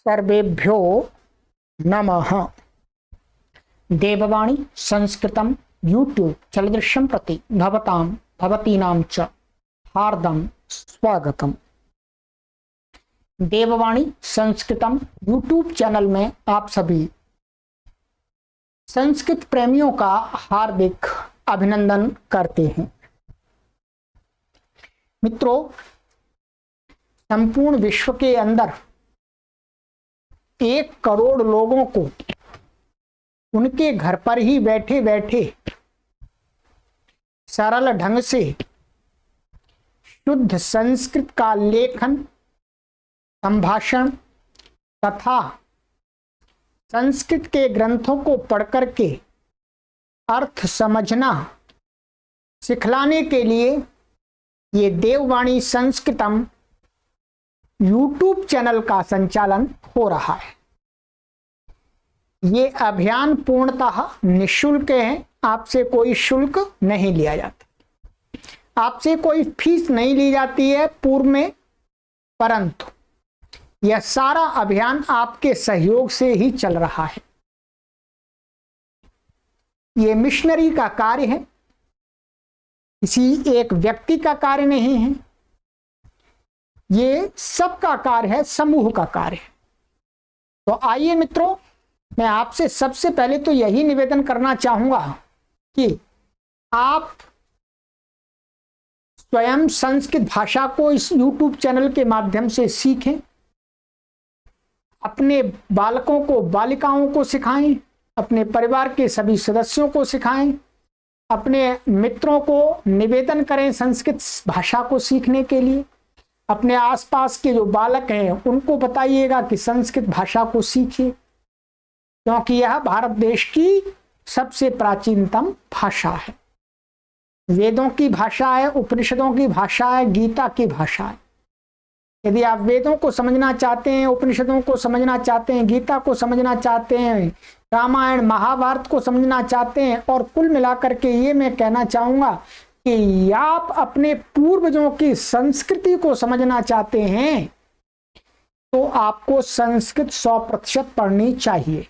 सर्वेभ्यो नमः। देववाणी संस्कृतम यूट्यूब चलदृश्यम प्रति भवतीनां च हार्दं स्वागतम। देववाणी संस्कृतम यूट्यूब चैनल में आप सभी संस्कृत प्रेमियों का हार्दिक अभिनंदन करते हैं। मित्रों, संपूर्ण विश्व के अंदर 1 करोड़ लोगों को उनके घर पर ही बैठे बैठे सरल ढंग से शुद्ध संस्कृत का लेखन, संभाषण तथा संस्कृत के ग्रंथों को पढ़कर के अर्थ समझना सिखलाने के लिए ये देववाणी संस्कृतम यूट्यूब चैनल का संचालन हो रहा है। ये अभियान पूर्णतः निःशुल्क है, आपसे कोई शुल्क नहीं लिया जाता, आपसे कोई फीस नहीं ली जाती है पूर्व में, परंतु यह सारा अभियान आपके सहयोग से ही चल रहा है। ये मिशनरी का कार्य है, किसी एक व्यक्ति का कार्य नहीं है, ये सबका कार्य है, समूह का कार्य है। तो आइए मित्रों, मैं आपसे सबसे पहले तो यही निवेदन करना चाहूंगा कि आप स्वयं संस्कृत भाषा को इस YouTube चैनल के माध्यम से सीखें, अपने बालकों को, बालिकाओं को सिखाएं, अपने परिवार के सभी सदस्यों को सिखाएं, अपने मित्रों को निवेदन करें संस्कृत भाषा को सीखने के लिए। अपने आसपास के जो बालक हैं उनको बताइएगा कि संस्कृत भाषा को सीखिए, क्योंकि यह भारत देश की सबसे प्राचीनतम भाषा है। वेदों की भाषा है, उपनिषदों की भाषा है, गीता की भाषा है। यदि आप वेदों को समझना चाहते हैं, उपनिषदों को समझना चाहते हैं, गीता को समझना चाहते हैं, रामायण महाभारत को समझना चाहते हैं, और कुल मिलाकर के ये मैं कहना चाहूंगा कि आप अपने पूर्वजों की संस्कृति को समझना चाहते हैं, तो आपको संस्कृत 100% पढ़नी चाहिए।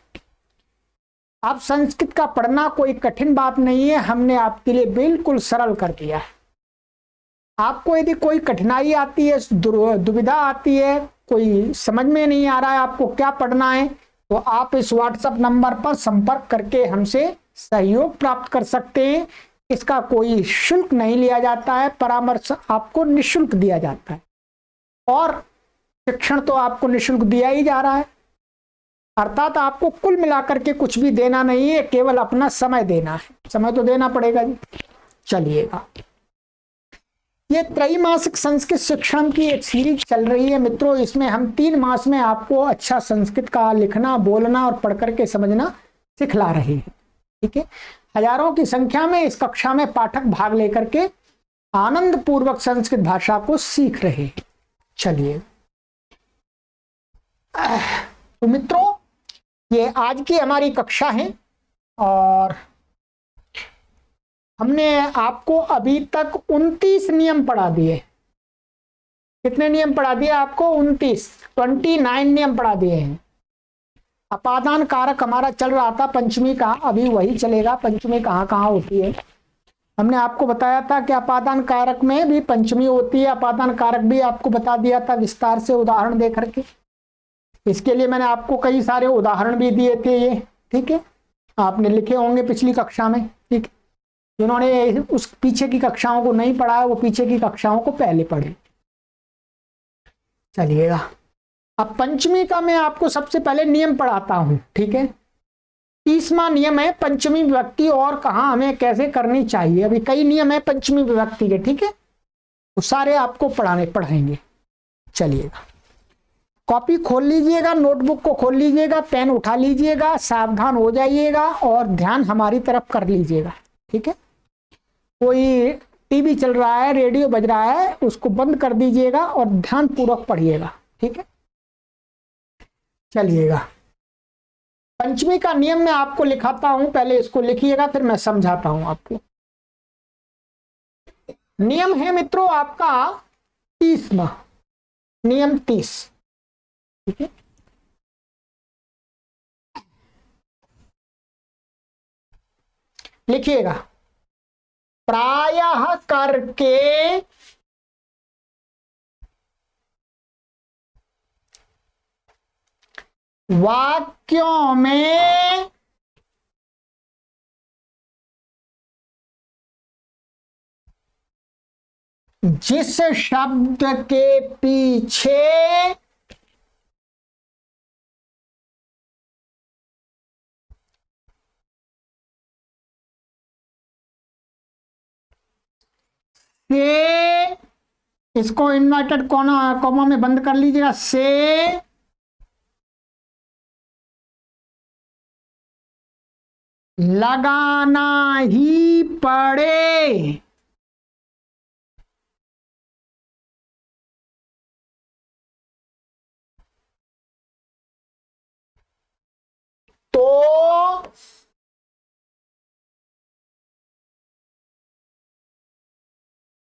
अब संस्कृत का पढ़ना कोई कठिन बात नहीं है, हमने आपके लिए बिल्कुल सरल कर दिया है। आपको यदि कोई कठिनाई आती है, दुविधा आती है, कोई समझ में नहीं आ रहा है आपको क्या पढ़ना है, तो आप इस व्हाट्सएप नंबर पर संपर्क करके हमसे सहयोग प्राप्त कर सकते हैं। इसका कोई शुल्क नहीं लिया जाता है, परामर्श आपको निःशुल्क दिया जाता है, और शिक्षण तो आपको निःशुल्क दिया ही जा रहा है। अर्थात आपको कुल मिलाकर के कुछ भी देना नहीं है, केवल अपना समय देना है। समय तो देना पड़ेगा जी। चलिएगा, ये त्रैमासिक संस्कृत शिक्षण की एक सीरीज चल रही है मित्रों। इसमें हम 3 मास में आपको अच्छा संस्कृत का लिखना, बोलना और पढ़ करके समझना सिखला रहे हैं। ठीक है, हजारों की संख्या में इस कक्षा में पाठक भाग लेकर के आनंद पूर्वक संस्कृत भाषा को सीख रहे हैं। चलिए, तो मित्रों, ये आज की हमारी कक्षा है और हमने आपको अभी तक 29 नियम पढ़ा दिए। कितने नियम पढ़ा दिए आपको? 29 नियम पढ़ा दिए हैं। अपादान कारक हमारा चल रहा था पंचमी का, अभी वही चलेगा। पंचमी कहाँ कहाँ होती है हमने आपको बताया था कि अपादान कारक में भी पंचमी होती है। अपादान कारक भी आपको बता दिया था विस्तार से उदाहरण दे करके। इसके लिए मैंने आपको कई सारे उदाहरण भी दिए थे ये, ठीक है, आपने लिखे होंगे पिछली कक्षा में। ठीक, जिन्होंने उस पीछे की कक्षाओं को नहीं पढ़ा है वो पीछे की कक्षाओं को पहले पढ़े। चलिएगा, अब पंचमी का मैं आपको सबसे पहले नियम पढ़ाता हूं। ठीक है, 30वां नियम है पंचमी विभक्ति और कहाँ हमें कैसे करनी चाहिए। अभी कई नियम है पंचमी विभक्ति के, ठीक है, वो सारे आपको पढ़ाएंगे। चलिएगा, कॉपी खोल लीजिएगा, नोटबुक को खोल लीजिएगा, पेन उठा लीजिएगा, सावधान हो जाइएगा और ध्यान हमारी तरफ कर लीजिएगा। ठीक है, कोई टीवी चल रहा है, रेडियो बज रहा है, उसको बंद कर दीजिएगा और ध्यान पूर्वक पढ़िएगा। ठीक है, चलिएगा, पंचमी का नियम मैं आपको लिखाता हूं, पहले इसको लिखिएगा फिर मैं समझाता हूं आपको। नियम है मित्रों आपका 30वां, नियम 30। ठीक है, लिखिएगा, प्रायः करके वाक्यों में जिस शब्द के पीछे से, इसको इन्वर्टेड कॉमा में बंद कर लीजिएगा, से लगाना ही पड़े। तो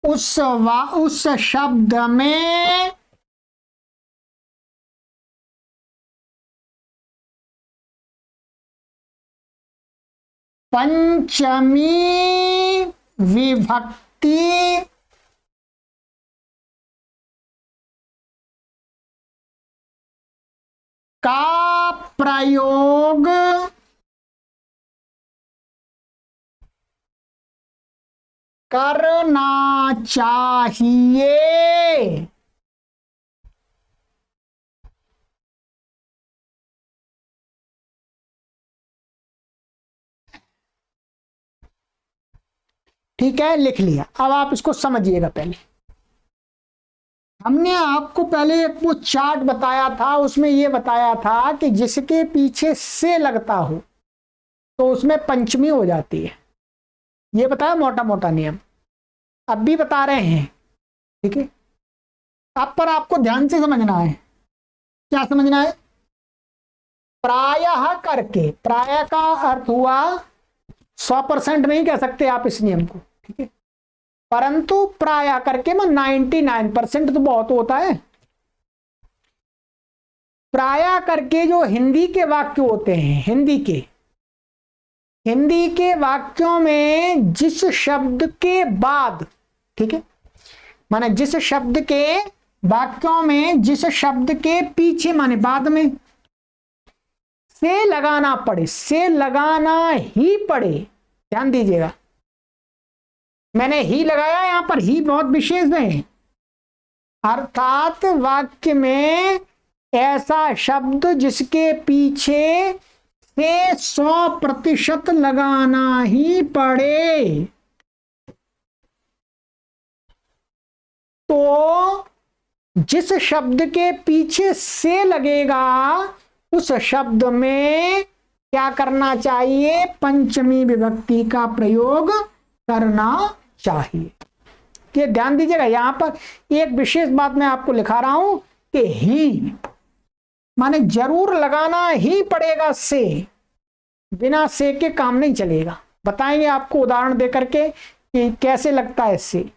उस शब्द में पंचमी विभक्ति का प्रयोग करना चाहिए। ठीक है, लिख लिया। अब आप इसको समझिएगा। पहले हमने आपको पहले एक वो चार्ट बताया था, उसमें ये बताया था कि जिसके पीछे से लगता हो तो उसमें पंचमी हो जाती है। ये बताया मोटा मोटा नियम, अब भी बता रहे हैं। ठीक है, अब पर आपको ध्यान से समझना है। क्या समझना है? प्रायः करके, प्रायः का अर्थ हुआ 100% नहीं कह सकते आप इस नियम को। ठीक है, परंतु प्रायः करके में 99% तो बहुत होता है। प्रायः करके जो हिंदी के वाक्य होते हैं, हिंदी के वाक्यों में जिस शब्द के बाद, ठीक है, माने जिस शब्द के वाक्यों में जिस शब्द के पीछे माने बाद में से लगाना पड़े, से लगाना ही पड़े। ध्यान दीजिएगा, मैंने ही लगाया, यहां पर ही बहुत विशेष है। अर्थात वाक्य में ऐसा शब्द जिसके पीछे से 100% लगाना ही पड़े। तो जिस शब्द के पीछे से लगेगा उस शब्द में क्या करना चाहिए? पंचमी विभक्ति का प्रयोग करना चाहिए। ये ध्यान दीजिएगा। यहां पर एक विशेष बात मैं आपको लिखा रहा हूं कि ही माने जरूर लगाना ही पड़ेगा। से, बिना से के काम नहीं चलेगा। बताएंगे आपको उदाहरण देकर के कि कैसे लगता है से।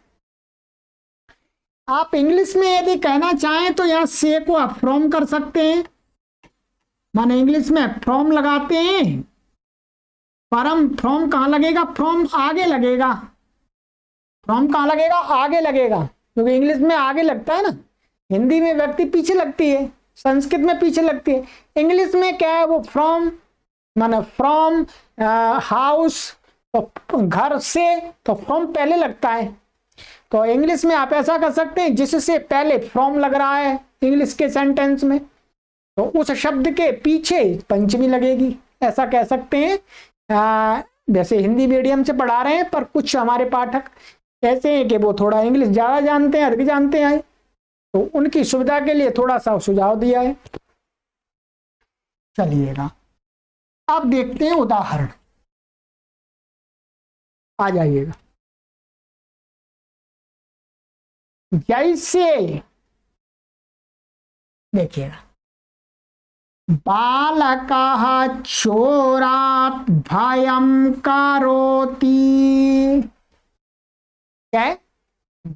आप इंग्लिश में यदि कहना चाहें तो यहां से को आप फ्रॉम कर सकते हैं, माने इंग्लिश में फ्रॉम लगाते हैं, परम फ्रॉम कहां लगेगा? फ्रॉम आगे लगेगा। फ्रॉम कहां लगेगा? आगे लगेगा, क्योंकि इंग्लिश में आगे लगता है ना, हिंदी में व्यक्ति पीछे लगती है, संस्कृत में पीछे लगती है। इंग्लिश में क्या है? वो फ्रॉम माने फ्रॉम हाउस, तो घर से, तो फ्रॉम पहले लगता है। तो इंग्लिश में आप ऐसा कर सकते हैं जिससे पहले फ्रॉम लग रहा है इंग्लिश के सेंटेंस में, तो उस शब्द के पीछे पंचमी लगेगी, ऐसा कह सकते हैं। वैसे हिंदी मीडियम से पढ़ा रहे हैं, पर कुछ हमारे पाठक ऐसे हैं कि वो थोड़ा इंग्लिश ज़्यादा जानते हैं, अधिक जानते हैं, तो उनकी सुविधा के लिए थोड़ा सा सुझाव दिया है। चलिएगा, अब देखते हैं उदाहरण। आ जाइएगा। जैसे देखिएगा, बालकः चोरात् भयं करोति। क्या?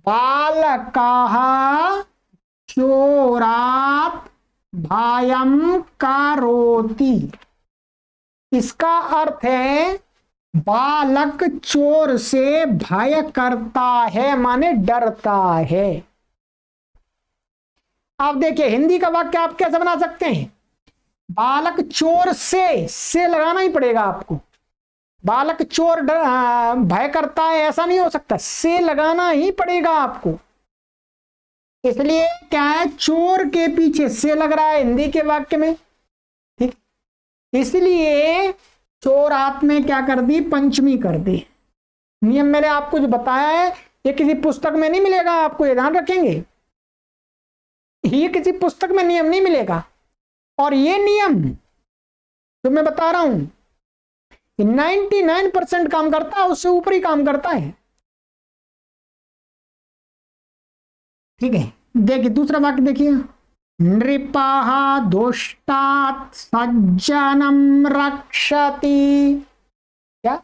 बालकः चोरात् भयं करोति। इसका अर्थ है बालक चोर से भय करता है माने डरता है। अब देखिए हिंदी का वाक्य आप कैसे बना सकते हैं? बालक चोर से लगाना ही पड़ेगा आपको। बालक चोर भय करता है ऐसा नहीं हो सकता, से लगाना ही पड़ेगा आपको। इसलिए क्या है, चोर के पीछे से लग रहा है हिंदी के वाक्य में, ठीक। इसलिए चोर हाथ में क्या कर दी, पंचमी कर दी। नियम मैंने आपको जो बताया है ये किसी पुस्तक में नहीं मिलेगा, आपको ये ध्यान रखेंगे, ये किसी पुस्तक में नियम नहीं मिलेगा। और ये नियम जो मैं बता रहा हूं 99% काम करता है, उससे ऊपर ही काम करता है, ठीक है। देखिए दूसरा वाक्य देखिए, नृपः दुष्टात् सज्जनम रक्षति। क्या?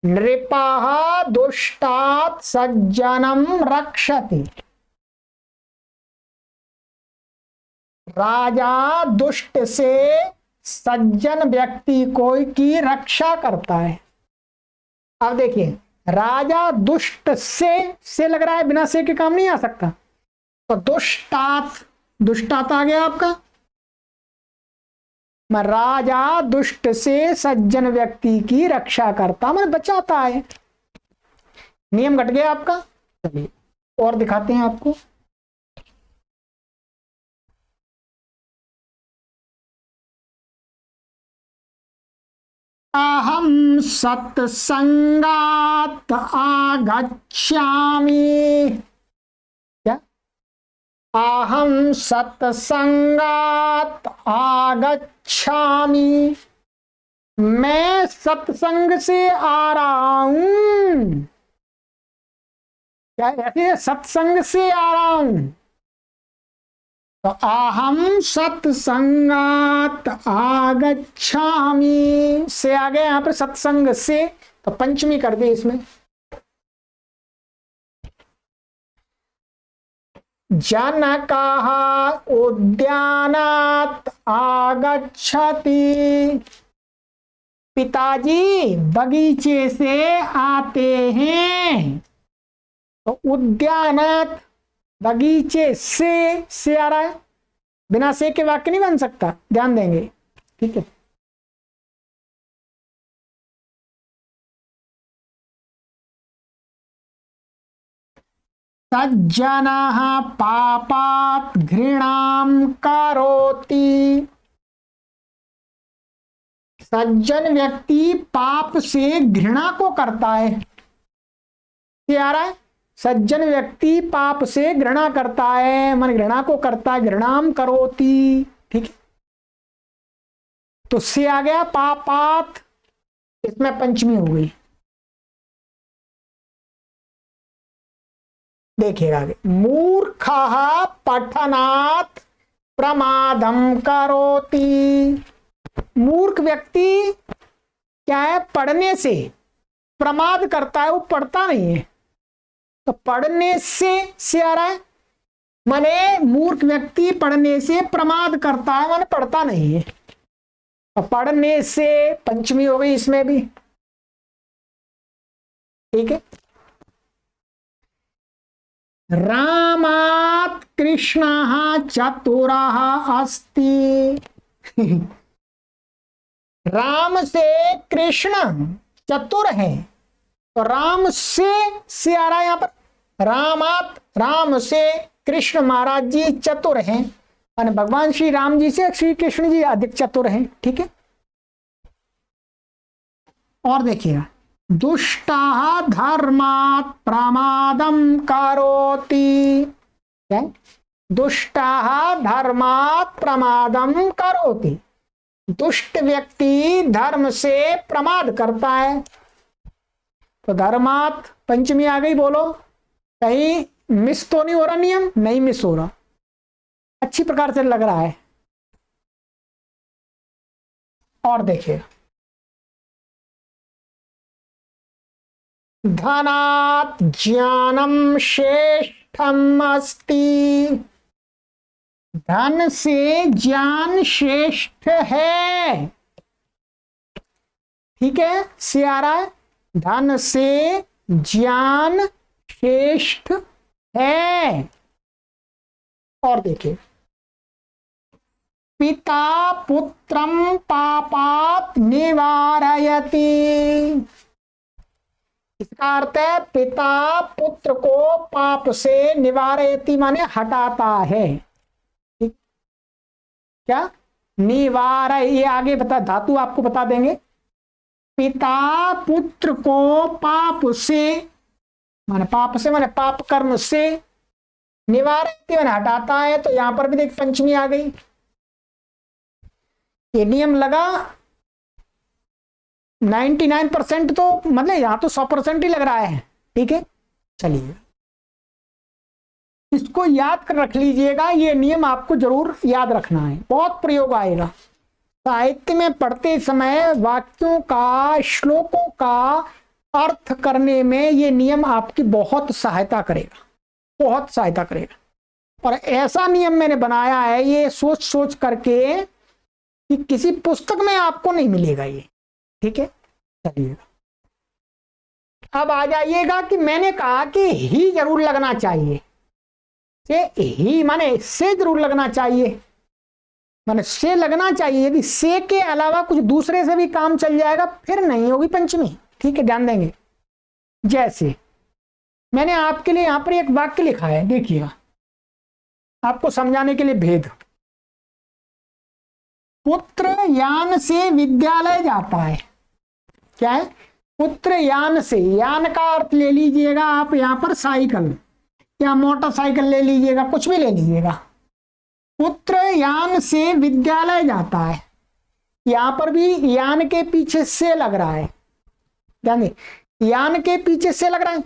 नृपः दुष्टात् सज्जनम रक्षति। राजा दुष्ट से सज्जन व्यक्ति को की रक्षा करता है। अब देखिए राजा दुष्ट से लग रहा है, बिना से के काम नहीं आ सकता, तो दुष्टात आ गया आपका। राजा दुष्ट से सज्जन व्यक्ति की रक्षा करता मतलब बचाता है। नियम घट गया आपका। चलिए और दिखाते हैं आपको। अहम सत्संगात आगच्छामि। क्या? अहम सत्संगात आगच्छामि, मैं सत्संग से आ रहा हूं। क्या ऐसे सत्संग से आ रहा हूं, तो अहम सत्संगात आगच्छामि से आ गया यहां पर सत्संग से, तो पंचमी कर दी इसमें। जनकः उद्यानात् आगच्छति, पिताजी बगीचे से आते हैं, तो उद्यानात् बगीचे से आ रहा है, बिना से के वाक्य नहीं बन सकता, ध्यान देंगे, ठीक है। सज्जनः पापात् घृणां करोति, सज्जन व्यक्ति पाप से घृणा को करता है। क्या आ रहा है, सज्जन व्यक्ति पाप से घृणा करता है, मन घृणा को करता है, घृणाम करोति, ठीक है। तो से आ गया पापात, इसमें पंचमी हो गई। देखिएगा आगे, मूर्खः पठनात् प्रमादम करोति, मूर्ख व्यक्ति क्या है, पढ़ने से प्रमाद करता है, वो पढ़ता नहीं है, तो पढ़ने से आ रहा है, माने मूर्ख व्यक्ति पढ़ने से प्रमाद करता है, माने पढ़ता नहीं है, तो पढ़ने से पंचमी हो गई इसमें भी, ठीक है। रामात् कृष्णः चतुरः अस्ति, राम से कृष्ण चतुर है, तो राम से आ रहा है यहां पर, रामात राम से कृष्ण महाराज जी चतुर हैं, यानी भगवान श्री राम जी से श्री कृष्ण जी अधिक चतुर हैं, ठीक है। और देखिएगा, दुष्टः धर्मात् प्रमादम करोति, क्या? दुष्टः धर्मात् प्रमादम करोति, दुष्ट व्यक्ति धर्म से प्रमाद करता है, तो धर्मात पंचमी आ गई। बोलो कहीं मिस तो नहीं हो रहा, नियम नहीं मिस हो रहा, अच्छी प्रकार से लग रहा है। और देखिए, धनात् ज्ञानम श्रेष्ठम अस्ति, धन से ज्ञान श्रेष्ठ है, ठीक है, से आ रहा है, धन से ज्ञान श्रेष्ठ है। और देखिए, पिता पुत्रम पापात् निवारयति, इसका अर्थ है पिता पुत्र को पाप से निवारयति माने हटाता है। ठीक, क्या निवार, ये आगे बता, धातु आपको बता देंगे। पिता पुत्र को पाप से माने पाप कर्म से, निवारयति माने हटाता है। तो यहां पर भी देख पंचमी आ गई। ये नियम लगा 99%, तो मतलब यहां तो 100% ही लग रहा है। ठीक है, चलिए इसको याद कर रख लीजिएगा, ये नियम आपको जरूर याद रखना है, बहुत प्रयोग आएगा साहित्य में पढ़ते समय। वाक्यों का, श्लोकों का अर्थ करने में ये नियम आपकी बहुत सहायता करेगा, बहुत सहायता करेगा। और ऐसा नियम मैंने बनाया है ये सोच सोच करके कि किसी पुस्तक में आपको नहीं मिलेगा ये। ठीक है, चलिए अब आ जाइएगा कि मैंने कहा कि ही जरूर लगना चाहिए, से ही माने से जरूर लगना चाहिए, माने से लगना चाहिए। यदि से के अलावा कुछ दूसरे से भी काम चल जाएगा फिर नहीं होगी पंचमी। ठीक है, ध्यान देंगे। जैसे मैंने आपके लिए यहां पर एक वाक्य लिखा है, देखिएगा आपको समझाने के लिए भेद। पुत्र यान से विद्यालय जाता है। क्या है? पुत्र यान से, यान का अर्थ ले लीजिएगा आप यहां पर साइकिल या मोटरसाइकिल ले लीजिएगा, कुछ भी ले लीजिएगा। पुत्र यान से विद्यालय जाता है, यहां पर भी यान के पीछे से लग रहा है, ध्यान यान के पीछे से लग रहा है,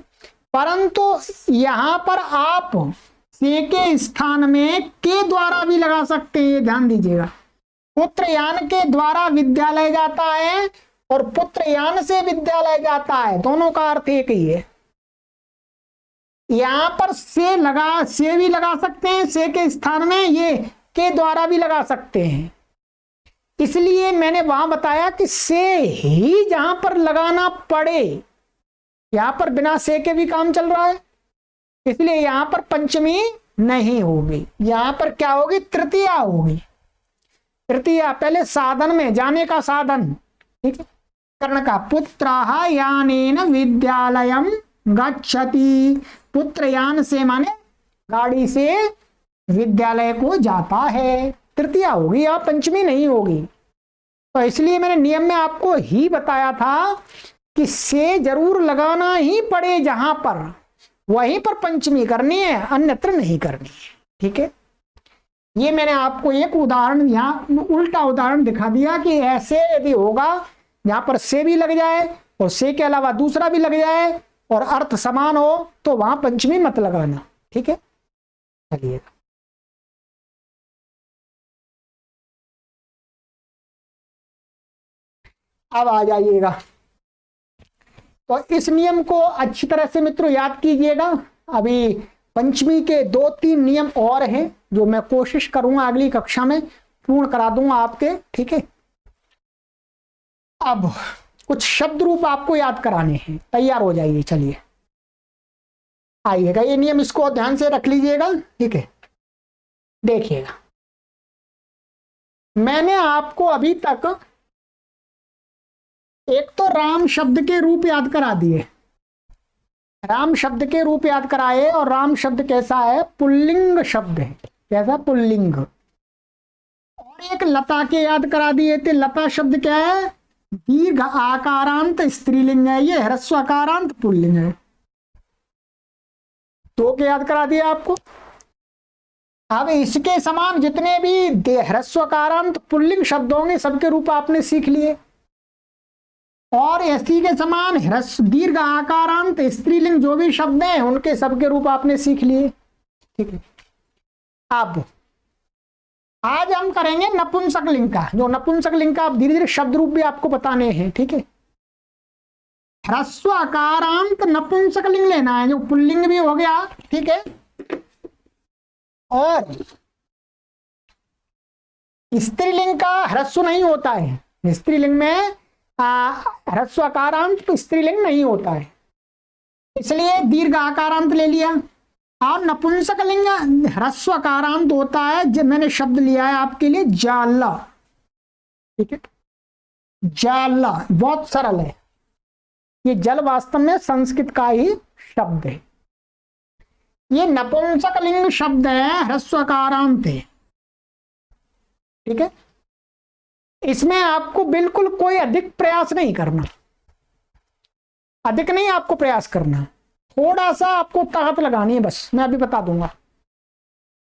परंतु यहां पर आप से के स्थान में के द्वारा भी लगा सकते हैं, ध्यान दीजिएगा। पुत्र यान के द्वारा विद्यालय जाता है और पुत्र यान से विद्यालय जाता है, दोनों का अर्थ एक ही है। यहां पर से भी लगा सकते हैं, से के स्थान में ये के द्वारा भी लगा सकते हैं। इसलिए मैंने वहां बताया कि से ही जहां पर लगाना पड़े, यहां पर बिना से के भी काम चल रहा है, इसलिए यहां पर पंचमी नहीं होगी। यहां पर क्या होगी? तृतीया होगी। तृतीया पहले साधन में, जाने का साधन। ठीक है, कर्ण का पुत्रः यानेन विद्यालयम गच्छति, पुत्र यान से माने गाड़ी से विद्यालय को जाता है, तृतीया होगी, या पंचमी नहीं होगी। तो इसलिए मैंने नियम में आपको ही बताया था कि से जरूर लगाना ही पड़े जहां पर, वहीं पर पंचमी करनी है, अन्यत्र नहीं करनी है। ठीक है, ये मैंने आपको एक उदाहरण, यहाँ उल्टा उदाहरण दिखा दिया कि ऐसे यदि होगा यहां पर से भी लग जाए और से के अलावा दूसरा भी लग जाए और अर्थ समान हो तो वहां पंचमी मत लगाना। ठीक है, चलिए अब आ जाइएगा। तो इस नियम को अच्छी तरह से मित्रों याद कीजिएगा। अभी पंचमी के 2-3 नियम और हैं जो मैं कोशिश करूंगा अगली कक्षा में पूर्ण करा दूंगा आपके। ठीक है, अब कुछ शब्द रूप आपको याद कराने हैं, तैयार हो जाइए। चलिए आइएगा, ये नियम इसको ध्यान से रख लीजिएगा। ठीक है, देखिएगा मैंने आपको अभी तक एक तो राम शब्द के रूप याद करा दिए, राम शब्द के रूप याद कराए। और राम शब्द कैसा है? पुल्लिंग शब्द है। कैसा? पुल्लिंग। और एक लता के याद करा दिए थे। लता शब्द क्या है? दीर्घ आकारांत स्त्रीलिंग है, ये ह्रस्व आकारांत पुल्लिंग है। तो के याद करा दिया आपको। अब इसके समान जितने भी ह्रस्व आकारांत पुल्लिंग शब्द होंगे सबके रूप आपने सीख लिए, और इसी के समान दीर्घ आकारांत स्त्रीलिंग जो भी शब्द हैं उनके सबके रूप आपने सीख लिए। ठीक है, अब आज हम करेंगे नपुंसक लिंग का। जो नपुंसक लिंग का धीरे धीरे शब्द रूप भी आपको बताने हैं। ठीक है, ह्रस्व आकारांत नपुंसक लिंग लेना है, जो पुल्लिंग भी हो गया। ठीक है, और स्त्रीलिंग का ह्रस्व नहीं होता है। स्त्रीलिंग में ह्रस्वकारांत स्त्रीलिंग नहीं होता है, इसलिए दीर्घ आकारांत ले लिया। और नपुंसकलिंग ह्रस्वकारांत होता है, जब मैंने शब्द लिया है आपके लिए जाला। ठीक है, जाला बहुत सरल है। ये जल वास्तव में संस्कृत का ही शब्द है। ये नपुंसकलिंग शब्द है, ह्रस्वकारांत है। ठीक है, इसमें आपको बिल्कुल कोई अधिक प्रयास नहीं करना, अधिक नहीं आपको प्रयास करना, थोड़ा सा आपको ताकत लगानी है बस। मैं अभी बता दूंगा।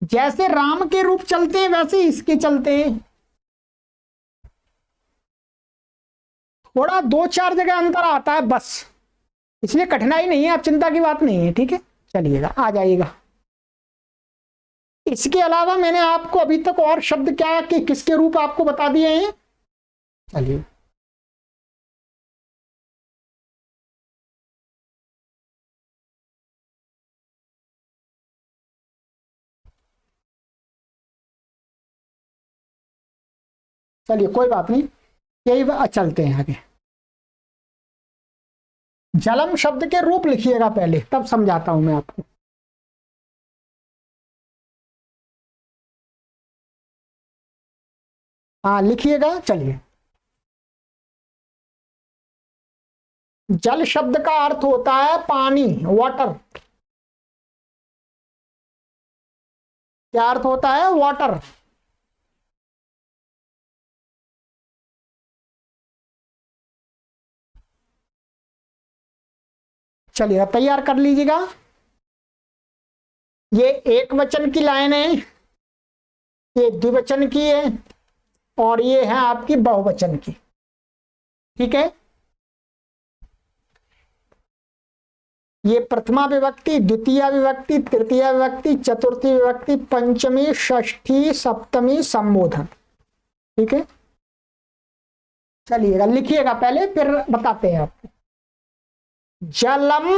जैसे राम के रूप चलते हैं वैसे इसके चलते हैं, थोड़ा 2-4 जगह अंतर आता है बस, इसलिए कठिनाई नहीं है, आप चिंता की बात नहीं है। ठीक है, चलिएगा आ जाइएगा। इसके अलावा मैंने आपको अभी तक और शब्द क्या कि किसके रूप आपको बता दिए हैं। चलिए, चलिए कोई बात नहीं, यही चलते हैं आगे। जलम शब्द के रूप लिखिएगा पहले, तब समझाता हूं मैं आपको। हाँ लिखिएगा, चलिए। जल शब्द का अर्थ होता है पानी, वाटर। क्या अर्थ होता है? वाटर। चलिए तैयार कर लीजिएगा। ये एक वचन की लाइन है, ये द्विवचन की है, और ये है आपकी बहुवचन की। ठीक है, ये प्रथमा विभक्ति, द्वितीय विभक्ति, तृतीय विभक्ति, चतुर्थी विभक्ति, पंचमी, षष्ठी, सप्तमी, संबोधन। ठीक है, चलिएगा लिखिएगा पहले, फिर बताते हैं आपको। जलम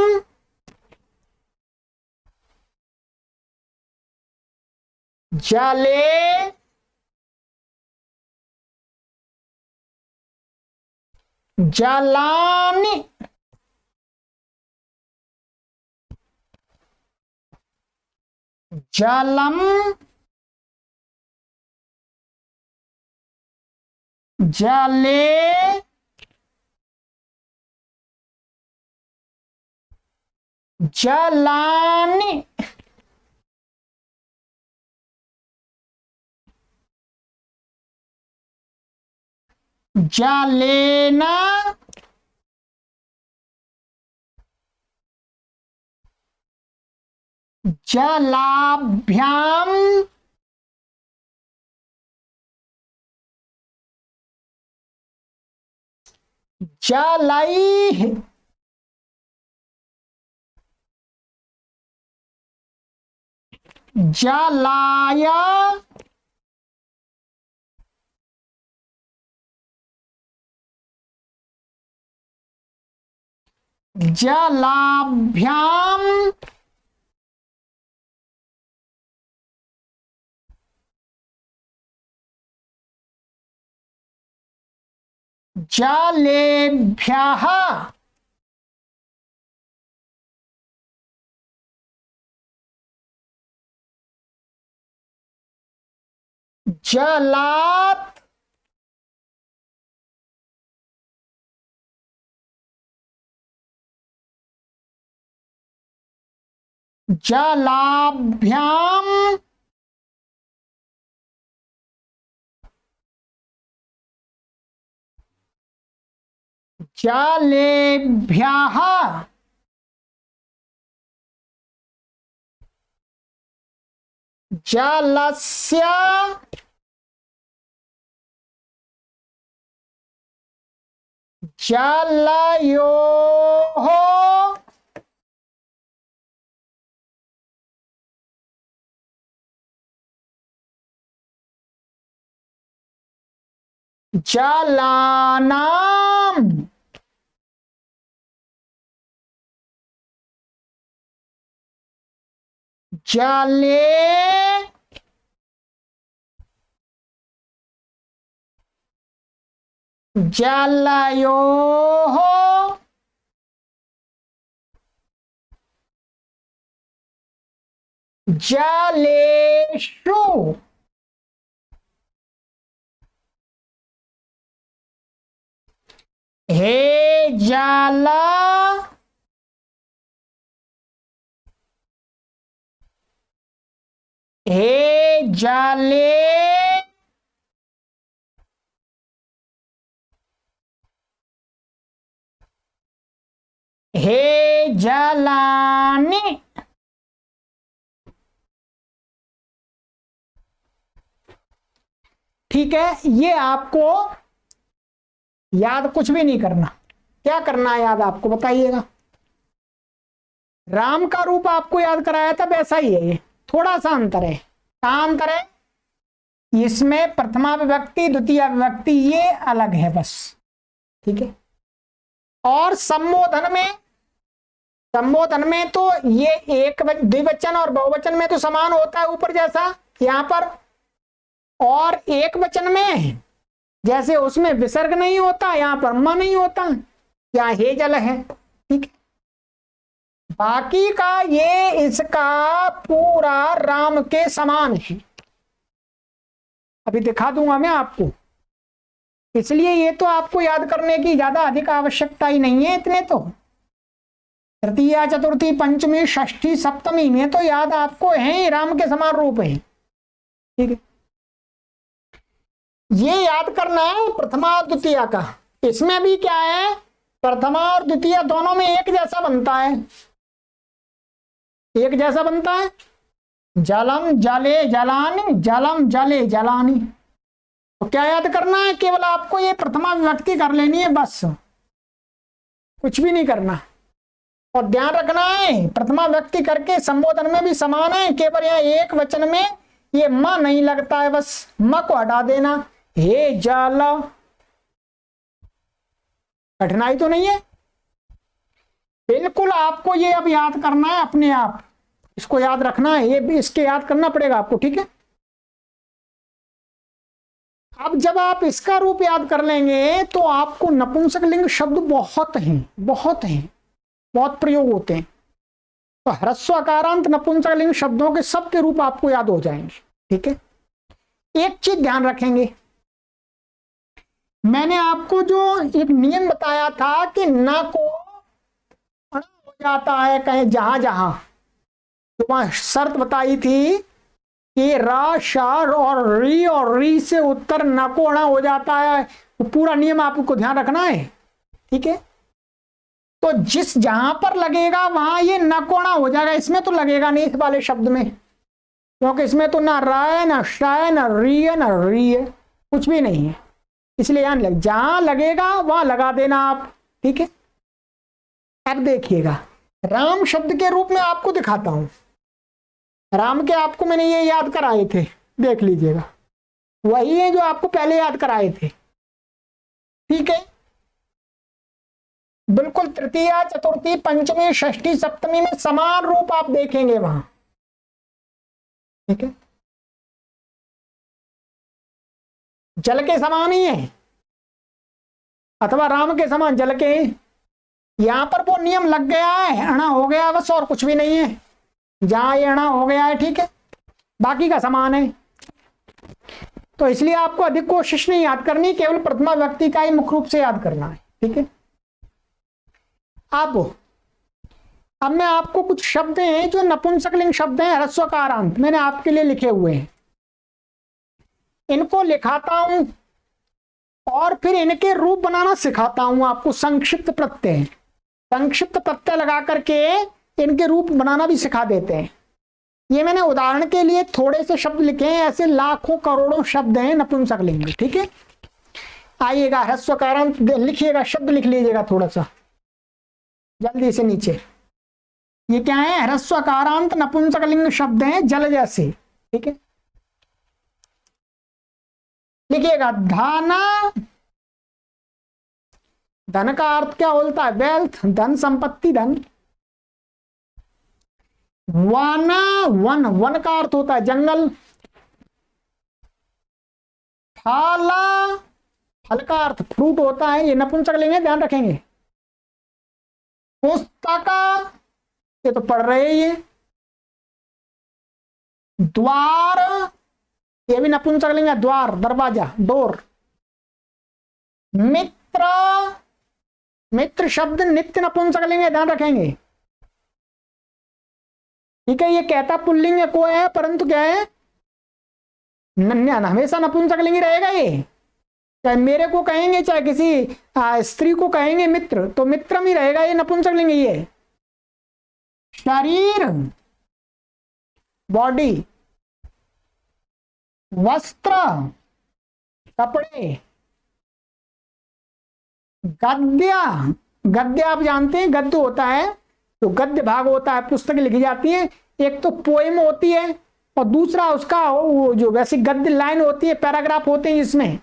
जले जलानि जलम जले जलानि जलेना जलाभ्याम जलैः जलाय जलाभ्याम जलेभ्यः जलात् जलाभ्याम जलेभ्यः जलस्य जलयोः जलानाम जले जलयोः जलेषु हे जल हे जले हे जलानि ठीक है। ये आपको याद कुछ भी नहीं करना। क्या करना है याद आपको बताइएगा। राम का रूप आपको याद कराया था वैसा ही है, ये थोड़ा सा अंतर है। कहां अंतर है? इसमें प्रथमा विभक्ति द्वितीय विभक्ति ये अलग है बस, ठीक है। और संबोधन में तो ये एक द्विवचन और बहुवचन में तो समान होता है ऊपर जैसा यहां पर, और एक वचन में जैसे उसमें विसर्ग नहीं होता यहां पर म नहीं होता, यहाँ हे जल है, ठीक है। बाकी का ये इसका पूरा राम के समान है, अभी दिखा दूंगा मैं आपको। इसलिए ये तो आपको याद करने की ज्यादा अधिक आवश्यकता ही नहीं है। इतने तो तृतीया चतुर्थी पंचमी षष्ठी सप्तमी में तो याद आपको है, राम के समान रूप है, ठीक है। ये याद करना है प्रथमा और द्वितीय का। इसमें भी क्या है, प्रथमा और द्वितीय दोनों में एक जैसा बनता है, एक जैसा बनता है। जलम जले जलानि, जलम जले जलानि। तो क्या याद करना है, केवल आपको ये प्रथमा विभक्ति कर लेनी है बस, कुछ भी नहीं करना। और ध्यान रखना है प्रथमा विभक्ति करके संबोधन में भी समान है, केवल यहाँ एक वचन में ये म नहीं लगता है, बस म को हटा देना। हे जल, कठिनाई तो नहीं है, बिल्कुल आपको ये अब याद करना है अपने आप, इसको याद रखना है, ये भी इसके याद करना पड़ेगा आपको, ठीक है। अब जब आप इसका रूप याद कर लेंगे तो आपको नपुंसक लिंग शब्द बहुत हैं, बहुत प्रयोग होते हैं। तो ह्रस्व अकारांत नपुंसक लिंग शब्दों के सबके रूप आपको याद हो जाएंगे, ठीक है। एक चीज ध्यान रखेंगे, मैंने आपको जो एक नियम बताया था कि न को हो जाता है कहीं जहां जहां, तो वहां शर्त बताई थी कि रा शार और री से उत्तर न को अणा हो जाता है। तो पूरा नियम आपको ध्यान रखना है, ठीक है। तो जिस जहां पर लगेगा वहां ये न को अणा हो जाएगा, इसमें तो लगेगा नहीं इस वाले शब्द में, क्योंकि इसमें तो ना रा है ना शा है ना री है ना री है, कुछ भी नहीं है। इसलिए यहां लग, जहां लगेगा वहां लगा देना आप, ठीक है। अब देखिएगा राम शब्द के रूप में आपको दिखाता हूं। राम के आपको मैंने ये याद कराए थे, देख लीजिएगा, वही है जो आपको पहले याद कराए थे, ठीक है। बिल्कुल तृतीय चतुर्थी पंचमी षष्ठी सप्तमी में समान रूप आप देखेंगे वहां, ठीक है। जल के समान ही है अथवा राम के समान जल के, यहां पर वो नियम लग गया है, अणा हो गया बस, और कुछ भी नहीं है। जहां ये अणा हो गया है, ठीक है, बाकी का समान है। तो इसलिए आपको अधिक कोशिश नहीं याद करनी, केवल प्रथमा व्यक्ति का ही मुख्य रूप से याद करना है, ठीक है। अब मैं आपको कुछ शब्द हैं जो नपुंसक लिंग शब्द हैं ह्रस्वकारांत, मैंने आपके लिए लिखे हुए हैं, इनको लिखाता हूं और फिर इनके रूप बनाना सिखाता हूं आपको। संक्षिप्त प्रत्यय, संक्षिप्त प्रत्यय लगा करके इनके रूप बनाना भी सिखा देते हैं। ये मैंने उदाहरण के लिए थोड़े से शब्द लिखे हैं, ऐसे लाखों करोड़ों शब्द हैं नपुंसक लिंग, ठीक है। आइएगा ह्रस्वकारांत लिखिएगा, शब्द लिख लीजिएगा थोड़ा सा जल्दी से नीचे। ये क्या है, ह्रस्वकारांत नपुंसक लिंग शब्द हैं जल जैसे, ठीक है। लिखिएगा धन, धन का अर्थ क्या होता है, वेल्थ, धन संपत्ति धन। वन, वन, वन का अर्थ होता है जंगल। फल, फल का अर्थ फ्रूट होता है, ये नपुंसकलिंग है, ध्यान रखेंगे। पुस्तका, ये तो पढ़ रहे हैं। ये द्वार, ये भी नपुंसकलिंग है, द्वार दरवाजा डोर। मित्र, मित्र शब्द नित्य नपुंसकलिंग है, ध्यान रखेंगे। ठीक है, ये कहता पुल्लिंग है को है, परंतु क्या है, हमेशा नपुंसकलिंग ही रहेगा। ये चाहे मेरे को कहेंगे चाहे किसी स्त्री को कहेंगे मित्र, तो मित्रम ही रहेगा, ये नपुंसकलिंग ही है। शरीर बॉडी, वस्त्र कपड़े, गद्य, गद्य आप जानते हैं, गद्य होता है जो गद्य भाग होता है, पुस्तक लिखी जाती है, एक तो पोएम होती है और दूसरा उसका वो जो वैसी गद्य लाइन होती है, पैराग्राफ होते हैं जिसमें,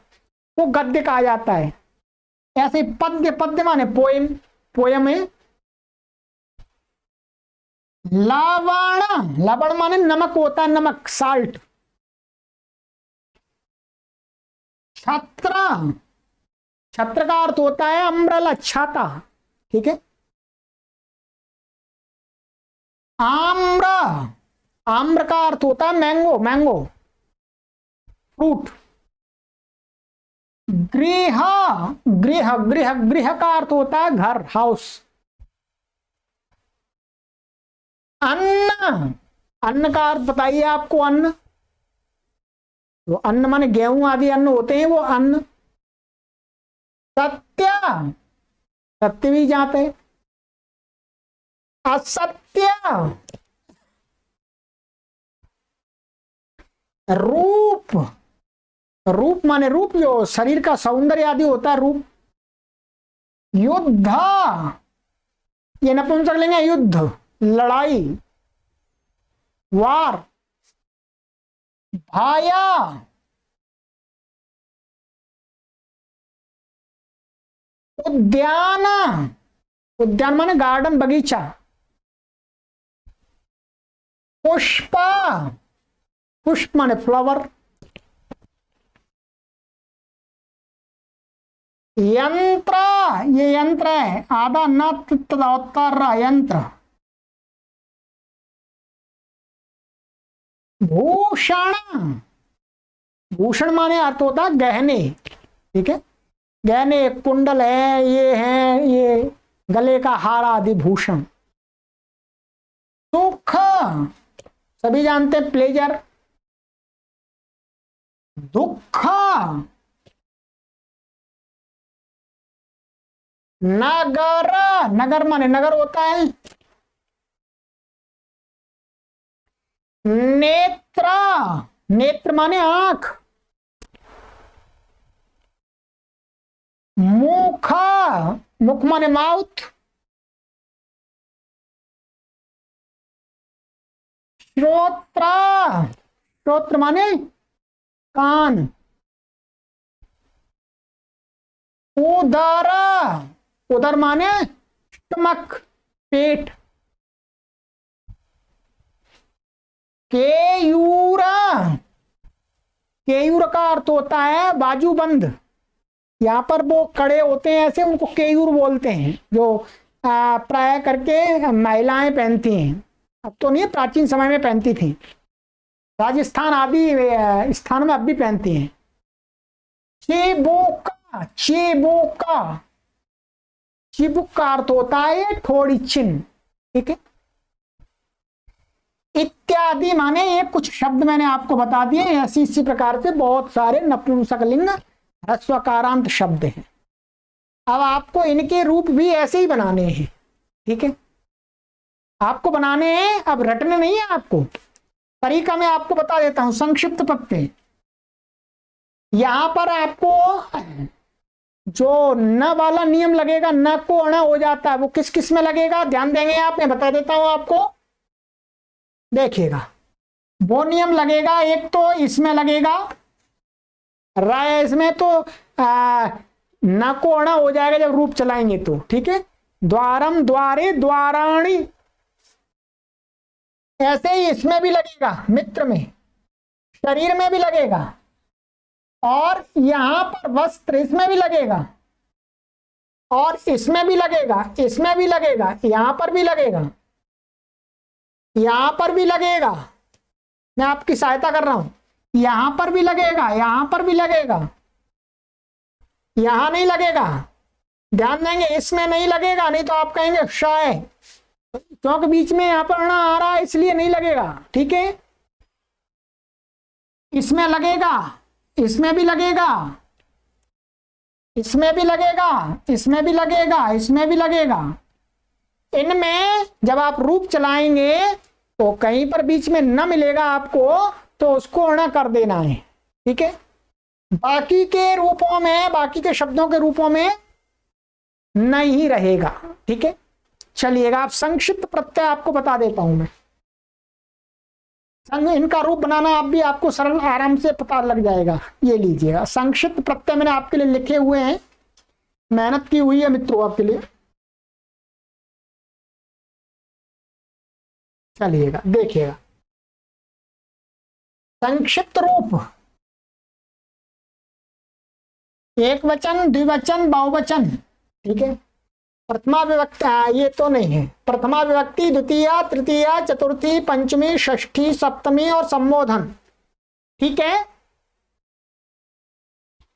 वो गद्य कहा जाता है। ऐसे पद्य, पद्य माने पोएम, पोएम है। लवण, लवण माने नमक होता है, नमक साल्ट। छत्र, छत्र का अर्थ होता है अम्ब्रेला, छाता। ठीक है। आम्र, आम्र का अर्थ होता है मैंगो, मैंगो फ्रूट। गृह, गृह, गृह, गृह का अर्थ होता है घर, हाउस। अन्न, अन्न का अर्थ बताइए आपको। अन्न, तो अन्न माने गेहूं आदि अन्न होते हैं, वो अन्न। सत्य, सत्य भी जाते। असत्य, रूप, रूप माने रूप जो शरीर का सौंदर्य आदि होता है, रूप। युद्ध, ये नपुंसकलिंग है, युद्ध लड़ाई, वार। भाया, उद्यान, उद्यान माने गार्डन, बगीचा। पुष्प, पुष्प माने फ्लावर। यंत्र, ये यंत्र है, आधा न उत्तर यंत्र। भूषण, भूषण माने अर्थ होता है गहने। ठीक है, गहने, कुंडल है, ये है, ये गले का हार आदि भूषण। सुख, सभी जानते हैं प्लेजर। दुख, नगर, नगर माने नगर होता है। नेत्र, नेत्र माने आंख। मुख, मुख माने माउथ। श्रोत्र, श्रोत्र माने कान। उदर, उदर माने स्टमक, पेट। केयूर, केयूर का अर्थ होता है बाजूबंद। यहाँ पर वो कड़े होते हैं ऐसे, उनको केयूर बोलते हैं, जो प्राय करके महिलाएं पहनती हैं। अब तो नहीं, प्राचीन समय में पहनती थी, राजस्थान आदि स्थान में अब भी पहनती हैं। चेबोका, चेबोका, चिबुक का अर्थ होता है थोड़ी चिन्ह। ठीक है, इत्यादि माने ये कुछ शब्द मैंने आपको बता दिए। ऐसी इसी प्रकार से बहुत सारे नपुंसकलिंग ह्रस्वकारांत शब्द हैं। अब आपको इनके रूप भी ऐसे ही बनाने हैं। ठीक है, आपको बनाने हैं, अब रटने नहीं है आपको। तरीका मैं आपको बता देता हूं, संक्षिप्त पत्ते। यहां पर आपको जो न वाला नियम लगेगा, न को अण हो जाता है, वो किस किस में लगेगा ध्यान देंगे आप, मैं बता देता हूं आपको। देखिएगा, वो नियम लगेगा, एक तो इसमें लगेगा राय, इसमें तो न को अण हो जाएगा जब रूप चलाएंगे तो। ठीक है, द्वारम, द्वारे, द्वाराणी, ऐसे ही इसमें भी लगेगा, मित्र में, शरीर में भी लगेगा। और यहां पर वस्त्र इसमें भी लगेगा, और इसमें भी लगेगा, इसमें भी लगेगा, यहां पर भी लगेगा, यहां पर भी लगेगा। मैं आपकी सहायता कर रहा हूं, यहां पर भी लगेगा, यहां पर भी लगेगा, यहां नहीं लगेगा। ध्यान देंगे, इसमें नहीं लगेगा, नहीं तो आप कहेंगे शायद, क्योंकि बीच में यहां पर ना आ रहा है इसलिए नहीं लगेगा। ठीक है, इसमें लगेगा, इसमें भी लगेगा, इसमें भी लगेगा, इसमें भी लगेगा, इसमें भी लगेगा। इनमें जब आप रूप चलाएंगे तो कहीं पर बीच में न मिलेगा आपको, तो उसको अणा कर देना है। ठीक है, बाकी के रूपों में, बाकी के शब्दों के रूपों में नहीं रहेगा। ठीक है, चलिएगा आप संक्षिप्त प्रत्यय आपको बता देता हूं मैं। इनका रूप बनाना आप भी, आपको सरल आराम से पता लग जाएगा। ये लीजिएगा संक्षिप्त प्रत्यय मैंने आपके लिए लिखे हुए हैं, मेहनत की हुई है मित्रों आपके लिए। चलिएगा देखिएगा, संक्षिप्त रूप एक वचन, द्विवचन, बहुवचन। ठीक है, प्रथमा विभक्ति, ये तो नहीं है, प्रथमा विभक्ति, द्वितीया, तृतीया, चतुर्थी, पंचमी, षष्ठी, सप्तमी और संबोधन। ठीक है,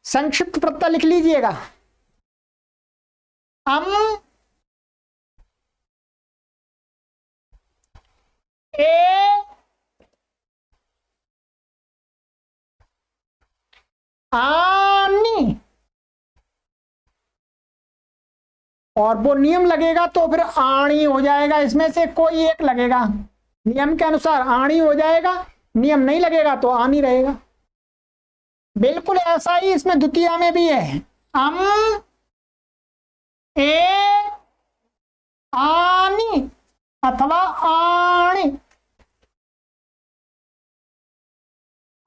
संक्षिप्त प्रत्यय लिख लीजिएगा। ए, आनी, और वो नियम लगेगा तो फिर आणी हो जाएगा, इसमें से कोई एक लगेगा, नियम के अनुसार आणी हो जाएगा, नियम नहीं लगेगा तो आनी रहेगा। बिल्कुल ऐसा ही इसमें द्वितीया में भी है, ए, आनी अथवा आणी।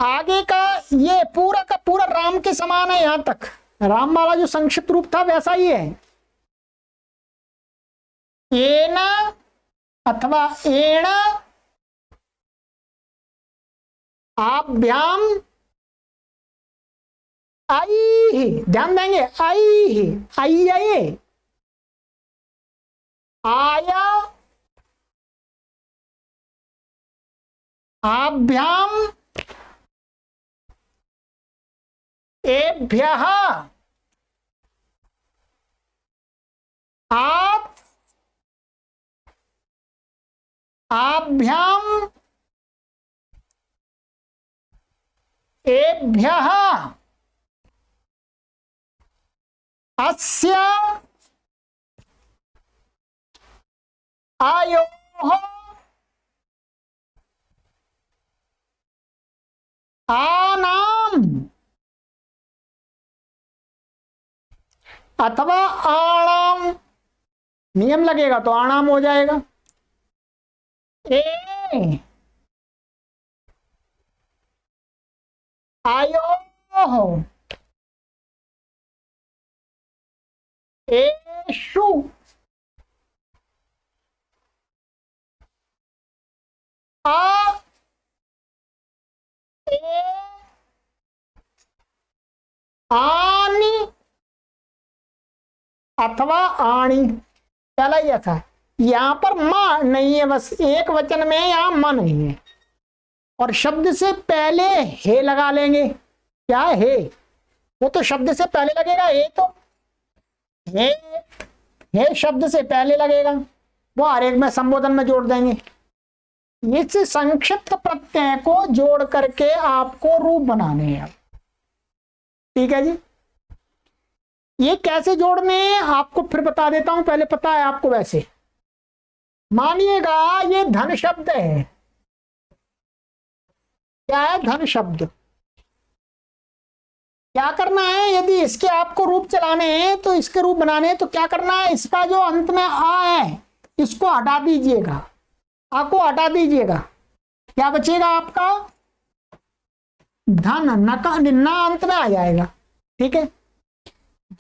आगे का ये पूरा का पूरा राम के समान है, यहां तक राम वाला जो संक्षिप्त रूप था वैसा ही है। एना अथवा एणा, आभ्याम, आई, ध्यान देंगे, आई, आई, आया, आभ्याम, एभ्यः, आप, आभ्याम, एभ्यः, अस्य, आयोः, आनाम अथवा आणाम, नियम लगेगा तो आणाम हो जाएगा। ए, आयोः, एषु, आ, ए, आनी अथवा आणी। पहला ही था, यहां पर मां नहीं है, बस एक वचन में यहां मां नहीं है, और शब्द से पहले हे लगा लेंगे। क्या है, वो तो शब्द से पहले लगेगा, हे तो हे शब्द से पहले लगेगा, वो हर एक में संबोधन में जोड़ देंगे। इस संक्षिप्त प्रत्यय को जोड़ करके आपको रूप बनाने हैं। ठीक है जी, ये कैसे जोड़ने हैं आपको फिर बता देता हूं, पहले पता है आपको। वैसे मानिएगा ये धन शब्द है, क्या है, धन शब्द। क्या करना है, यदि इसके आपको रूप चलाने हैं, तो इसके रूप बनाने हैं, तो क्या करना है, इसका जो अंत में आ है इसको हटा दीजिएगा, आ को हटा दीजिएगा। क्या बचेगा आपका, धन, ना अंत में आ जाएगा। ठीक है,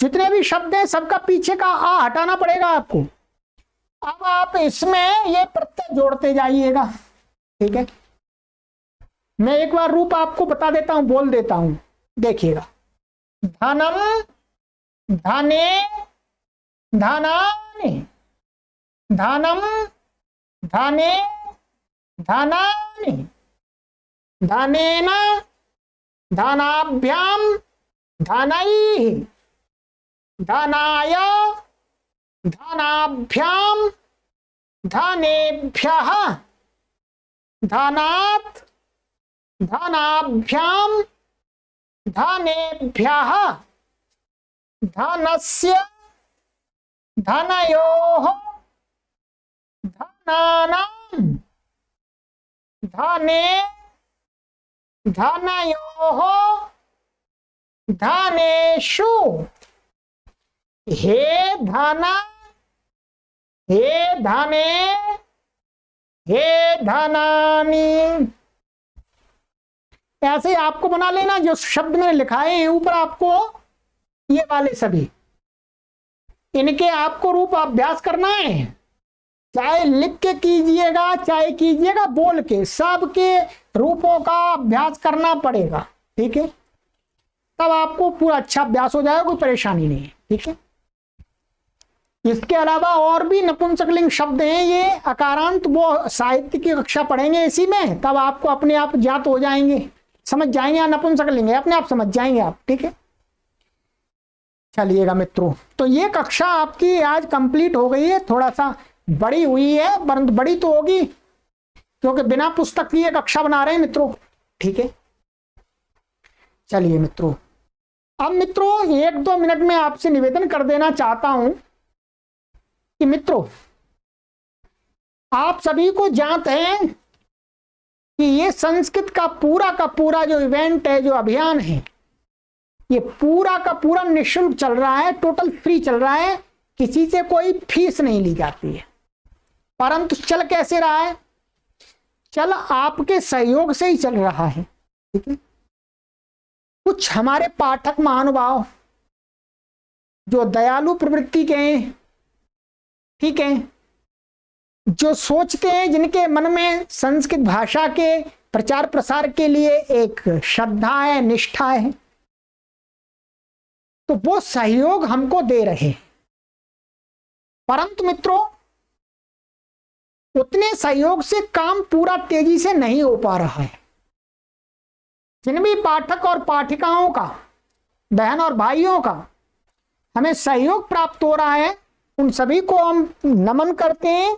जितने भी शब्द हैं सबका पीछे का आ हटाना पड़ेगा आपको। अब आप इसमें ये प्रत्यय जोड़ते जाइएगा। ठीक है, मैं एक बार रूप आपको बता देता हूं, बोल देता हूं। देखिएगा, धनम, धने, धनानि, धनम, धने, धनानि, धनेन, धनाभ्याम, धनैः, धनाय, धनाभ्याम, धनेभ्यः, धनात्, धनाभ्याम, धनेभ्यः, धनस्य, धनयोः, धनानां, धने, धनयोः, धनेषु, हे धन, हे धने, हे धनानि। ऐसे आपको बना लेना, जो शब्द मैंने लिखा है ऊपर आपको, ये वाले सभी, इनके आपको रूप अभ्यास करना है, चाहे लिख के कीजिएगा चाहे कीजिएगा बोल के, सबके रूपों का अभ्यास करना पड़ेगा, ठीक है, तब आपको पूरा अच्छा अभ्यास हो जाएगा, कोई परेशानी नहीं है, ठीक है। इसके अलावा और भी नपुंसकलिंग शब्द हैं, ये अकारांत, वो साहित्य की कक्षा पढ़ेंगे इसी में, तब आपको अपने आप ज्ञात हो जाएंगे, समझ जाएंगे, नपुंसकलिंग है अपने आप समझ जाएंगे आप, ठीक है। चलिएगा मित्रों, तो ये कक्षा आपकी आज कंप्लीट हो गई है, थोड़ा सा बड़ी हुई है, परंतु बड़ी तो होगी क्योंकि बिना पुस्तक की ये कक्षा बना रहे हैं मित्रों, ठीक है। चलिए मित्रों, अब मित्रों 1-2 मिनट में आपसे निवेदन कर देना चाहता हूं कि मित्रों, आप सभी को ज्ञात है कि ये संस्कृत का पूरा जो इवेंट है, जो अभियान है, ये पूरा का पूरा निःशुल्क चल रहा है, टोटल फ्री चल रहा है, किसी से कोई फीस नहीं ली जाती है। परंतु चल कैसे रहा है? चल आपके सहयोग से ही चल रहा है, ठीक है। कुछ हमारे पाठक महानुभाव जो दयालु प्रवृत्ति के हैं, ठीक है, जो सोचते हैं, जिनके मन में संस्कृत भाषा के प्रचार प्रसार के लिए एक श्रद्धा है, निष्ठा है, तो वो सहयोग हमको दे रहे। परंतु मित्रों, उतने सहयोग से काम पूरा तेजी से नहीं हो पा रहा है। जिन भी पाठक और पाठिकाओं का, बहन और भाइयों का हमें सहयोग प्राप्त हो रहा है, उन सभी को हम नमन करते हैं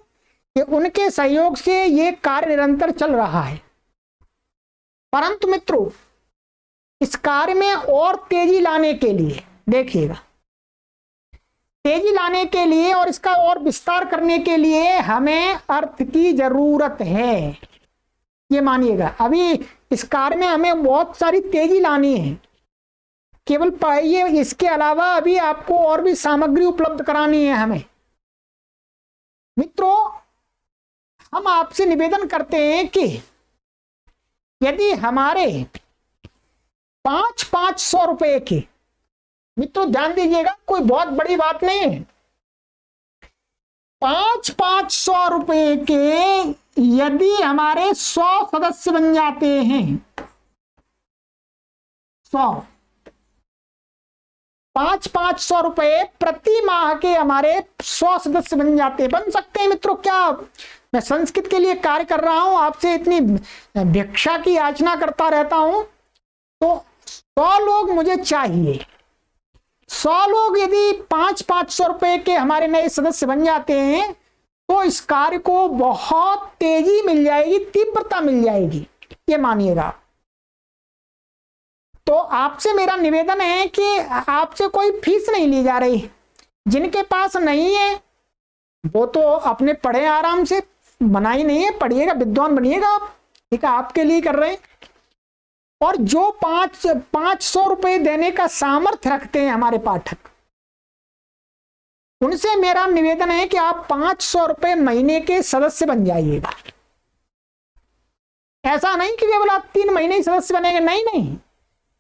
कि उनके सहयोग से ये कार्य निरंतर चल रहा है। परंतु मित्रों, इस कार्य में और तेजी लाने के लिए, देखिएगा, तेजी लाने के लिए और इसका और विस्तार करने के लिए हमें अर्थ की जरूरत है। ये मानिएगा, अभी इस कार्य में हमें बहुत सारी तेजी लानी है। केवल ये, इसके अलावा अभी आपको और भी सामग्री उपलब्ध करानी है हमें। मित्रों, हम आपसे निवेदन करते हैं कि यदि हमारे 500 रुपए के, मित्रों ध्यान दीजिएगा, कोई बहुत बड़ी बात नहीं है, 500 रुपए के यदि हमारे 100 सदस्य बन जाते हैं, 500 रुपए प्रति माह के हमारे 100 सदस्य बन सकते हैं। मित्रों, क्या मैं संस्कृत के लिए कार्य कर रहा हूं, आपसे इतनी भिक्षा की याचना करता रहता हूं, तो 100 लोग मुझे चाहिए। 100 लोग यदि 500 रुपए के हमारे नए सदस्य बन जाते हैं, तो इस कार्य को बहुत तेजी मिल जाएगी, तीव्रता मिल जाएगी, ये मानिएगा। तो आपसे मेरा निवेदन है कि आपसे कोई फीस नहीं ली जा रही। जिनके पास नहीं है वो तो अपने पढ़े, आराम से, बनाई नहीं है, पढ़िएगा, विद्वान बनिएगा आप, ठीक है, आपके लिए कर रहे हैं। और जो 500 रुपए देने का सामर्थ्य रखते हैं हमारे पाठक, उनसे मेरा निवेदन है कि आप 500 रुपए महीने के सदस्य बन जाइएगा। ऐसा नहीं कि केवल आप 3 महीने ही सदस्य बनेंगे, नहीं,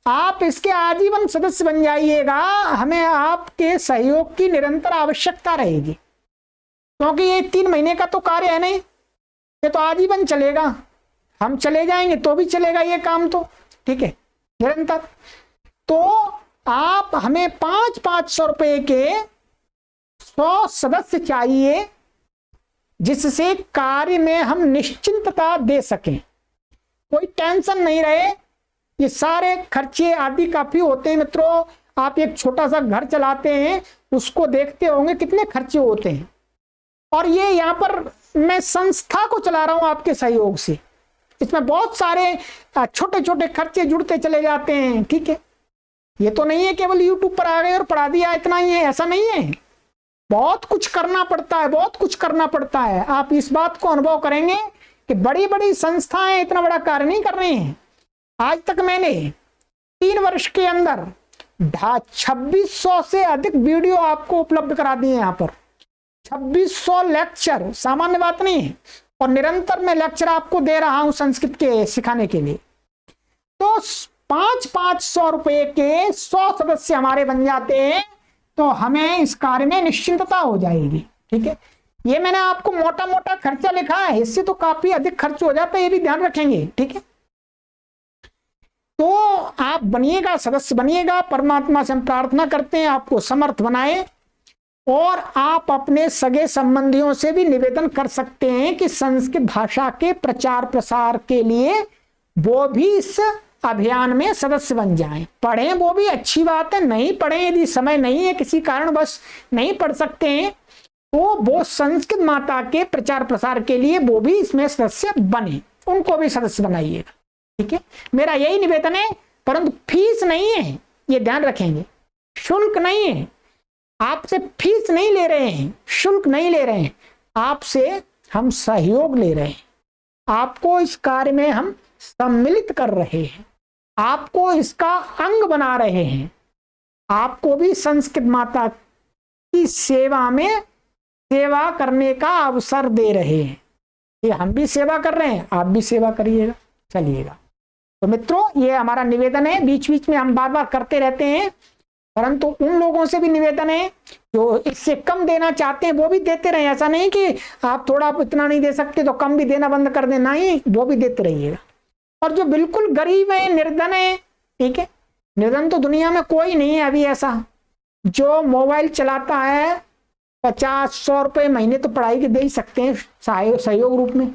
आप इसके आजीवन सदस्य बन जाइएगा। हमें आपके सहयोग की निरंतर आवश्यकता रहेगी, क्योंकि ये 3 महीने का तो कार्य है नहीं, ये तो आजीवन चलेगा। हम चले जाएंगे तो भी चलेगा ये काम, तो ठीक है, निरंतर। तो आप हमें 500 रुपए के 100 सदस्य चाहिए, जिससे कार्य में हम निश्चिंतता दे सकें, कोई टेंशन नहीं रहे। ये सारे खर्चे आदि काफी होते हैं मित्रों। आप एक छोटा सा घर चलाते हैं, उसको देखते होंगे कितने खर्चे होते हैं। और ये यहाँ पर मैं संस्था को चला रहा हूं आपके सहयोग से, इसमें बहुत सारे छोटे छोटे खर्चे जुड़ते चले जाते हैं। ठीक है, ये तो नहीं है केवल यूट्यूब पर आ गए और पढ़ा दिया इतना ही है, ऐसा नहीं है। बहुत कुछ करना पड़ता है, बहुत कुछ करना पड़ता है। आप इस बात को अनुभव करेंगे कि बड़ी बड़ी संस्थाएं इतना बड़ा कार्य नहीं कर रही हैं। आज तक मैंने 3 वर्ष के अंदर 2600 से अधिक वीडियो आपको उपलब्ध करा दिए। यहाँ पर 2600 लेक्चर सामान्य बात नहीं है, और निरंतर मैं लेक्चर आपको दे रहा हूं संस्कृत के सिखाने के लिए। तो 500 रुपए के 100 सदस्य हमारे बन जाते हैं, तो हमें इस कार्य में निश्चिंतता हो जाएगी। ठीक है, ये मैंने आपको मोटा मोटा खर्चा लिखा है, इससे तो काफी अधिक खर्च हो जाता है, ये भी ध्यान रखेंगे। ठीक है, तो आप बनिएगा, सदस्य बनिएगा। परमात्मा से हम प्रार्थना करते हैं आपको समर्थ बनाए, और आप अपने सगे संबंधियों से भी निवेदन कर सकते हैं कि संस्कृत भाषा के प्रचार प्रसार के लिए वो भी इस अभियान में सदस्य बन जाएं। पढ़ें वो भी अच्छी बात है, नहीं पढ़ें यदि समय नहीं है, किसी कारण बस नहीं पढ़ सकते हैं, तो वो संस्कृत माता के प्रचार प्रसार के लिए वो भी इसमें सदस्य बने, उनको भी सदस्य बनाइएगा। ठीक है, मेरा यही निवेदन है। परंतु फीस नहीं है, ये ध्यान रखेंगे, शुल्क नहीं है। आपसे फीस नहीं ले रहे हैं, शुल्क नहीं ले रहे हैं, आपसे हम सहयोग ले रहे हैं। आपको इस कार्य में हम सम्मिलित कर रहे हैं, आपको इसका अंग बना रहे हैं, आपको भी संस्कृत माता की सेवा में सेवा करने का अवसर दे रहे हैं। ये हम भी सेवा कर रहे हैं, आप भी सेवा करिएगा, चलिएगा। तो मित्रों, ये हमारा निवेदन है। बीच बीच में हम बार बार करते रहते हैं, परंतु उन लोगों से भी निवेदन है जो इससे कम देना चाहते हैं, वो भी देते रहे। ऐसा नहीं कि आप थोड़ा इतना नहीं दे सकते तो कम भी देना बंद कर देना, ही वो भी देते रहिएगा। और जो बिल्कुल गरीब है, निर्धन है, ठीक है, निर्धन तो दुनिया में कोई नहीं है अभी ऐसा, जो मोबाइल चलाता है 50-100 रुपए महीने तो पढ़ाई के दे ही सकते हैं सहयोग रूप में।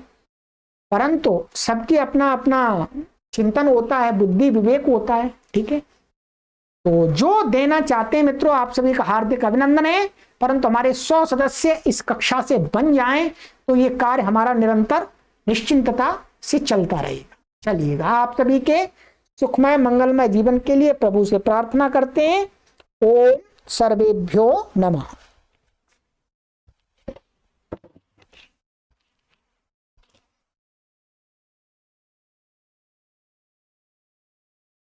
परंतु सबकी अपना अपना चिंतन होता है, बुद्धि विवेक होता है। ठीक है, तो जो देना चाहते हैं मित्रों, आप सभी का हार्दिक अभिनंदन है। परंतु हमारे 100 सदस्य इस कक्षा से बन जाएं तो ये कार्य हमारा निरंतर निश्चिंतता से चलता रहेगा। चलिएगा, आप सभी के सुखमय मंगलमय जीवन के लिए प्रभु से प्रार्थना करते हैं। ओम सर्वेभ्यो नमः।